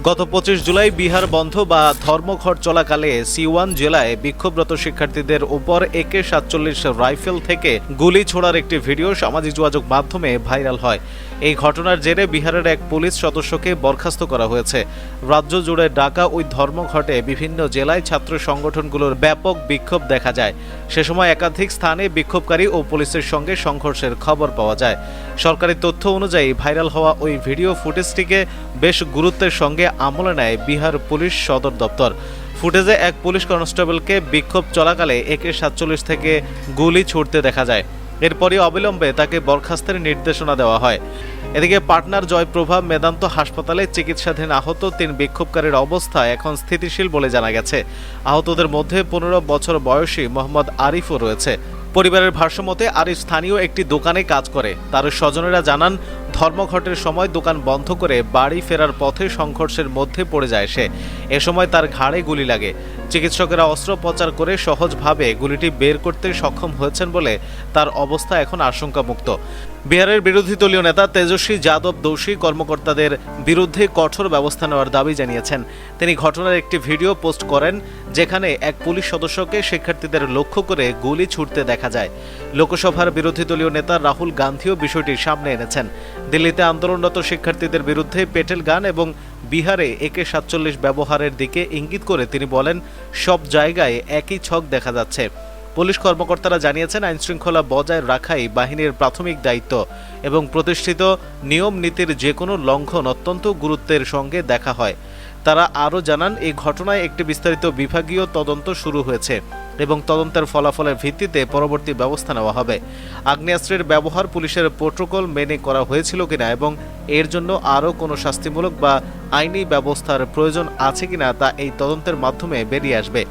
গত 25 জুলাই বিহার বন্ধ বা ধর্মঘট চলাকালে সিওয়ান জেলায় বিক্ষোভরত শিক্ষার্থীদের উপর AK-47 রাইফেল থেকে গুলি ছোড়ার একটি ভিডিও সামাজিক যোগাযোগ মাধ্যমে ভাইরাল হয়। এই ঘটনার জেরে বিহারের এক পুলিশ সদস্যকে বরখাস্ত করা হয়েছে। রাজ্য জুড়ে ডাকা ওই ধর্মঘটে বিভিন্ন জেলায় ছাত্র সংগঠনগুলোর ব্যাপক বিক্ষোভ দেখা যায়। সে সময় একাধিক স্থানে বিক্ষোভকারী ও পুলিশের সঙ্গে সংঘর্ষের খবর পাওয়া যায়। সরকারি তথ্য অনুযায়ী ভাইরাল হওয়া ওই ভিডিও ফুটেজটিকে বেশ গুরুত্বের সঙ্গে আমলে নেয় বিহার পুলিশ সদর দপ্তর। ফুটেজে এক পুলিশ কনস্টেবলকে বিক্ষোভ চলাকালে AK-47 থেকে গুলি ছুড়তে দেখা যায়। এরপরই অবিলম্বে তাকে বরখাস্তের নির্দেশনা দেওয়া হয়। এদিকে পাটনার জয়প্রভা মেদান্ত হাসপাতালে চিকিৎসাধীন আহত 3 বিক্ষোভকারীর অবস্থা এখন স্থিতিশীল বলে জানা গেছে। আহতদের মধ্যে 15 বছর বয়সী মোহাম্মদ আরিফও রয়েছে। পরিবারের ভাষ্যমতে আরিফ স্থানীয় একটি দোকানে কাজ করে। তার স্বজনেরা জানান, ধর্মঘটের সময় দোকান বন্ধ করে বাড়ি ফেরার পথে সংঘর্ষের মধ্যে পড়ে যায় সে। এ সময় তার ঘাড়ে গুলি লাগে। চিকিৎসকেরা অস্ত্রোপচার করে সহজভাবে গুলিটি বের করতে সক্ষম হয়েছেন বলে তার অবস্থা এখন আশঙ্কামুক্ত। বিহারের বিরোধী দলীয় নেতা তেজস্বী যাদব দোষী কর্মকর্তাদের বিরুদ্ধে কঠোর ব্যবস্থা নেওয়ার দাবি জানিয়েছেন। তিনি ঘটনার একটি ভিডিও পোস্ট করেন, যেখানে এক পুলিশ সদস্যকে শিক্ষার্থীদের লক্ষ্য করে গুলি ছুড়তে দেখা যায়। লোকসভার বিরোধী দলীয় নেতা রাহুল গান্ধীও বিষয়টি সামনে এনেছেন। দিল্লিতে আন্দোলনরত শিক্ষার্থীদের বিরুদ্ধে পেটেল গান এবং বিহারে AK-47 ব্যবহারের দিকে ইঙ্গিত করে তিনি বলেন, সব জায়গায় একই ছক দেখা যাচ্ছে। পুলিশ কর্মকর্তারা জানিয়েছেন, আইনশৃঙ্খলা বজায় রাখাই বাহিনীর প্রাথমিক দায়িত্ব এবং প্রতিষ্ঠিত নিয়ম নীতির যে কোনো লঙ্ঘন অত্যন্ত গুরুত্বের সঙ্গে দেখা হয়। তারা আরও জানান, এই ঘটনায় একটি বিস্তারিত বিভাগীয় তদন্ত শুরু হয়েছে এবং তদন্তের ফলাফলের ভিত্তিতে পরবর্তী ব্যবস্থা নেওয়া হবে। আগ্নেয়াস্ত্রের ব্যবহার পুলিশের প্রোটোকল মেনে করা হয়েছিল কিনা এবং এর জন্য আরও কোনো শাস্তিমূলক বা আইনি ব্যবস্থার প্রয়োজন আছে কিনা তা এই তদন্তের মাধ্যমে বেরিয়ে আসবে।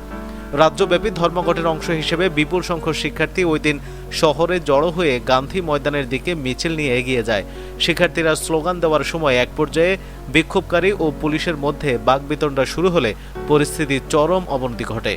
রাজ্যব্যাপী ধর্মঘটের অংশ হিসেবে বিপুল সংখ্যক শিক্ষার্থী ওই দিন শহরে জড়ো হয়ে গান্ধী ময়দানের দিকে মিছিল নিয়ে এগিয়ে যায়। শিক্ষার্থীরা স্লোগান দেওয়ার সময় এক পর্যায়ে বিক্ষোভকারী ও পুলিশের মধ্যে বাকবিতণ্ডা শুরু হলে পরিস্থিতির চরম অবনতি ঘটে।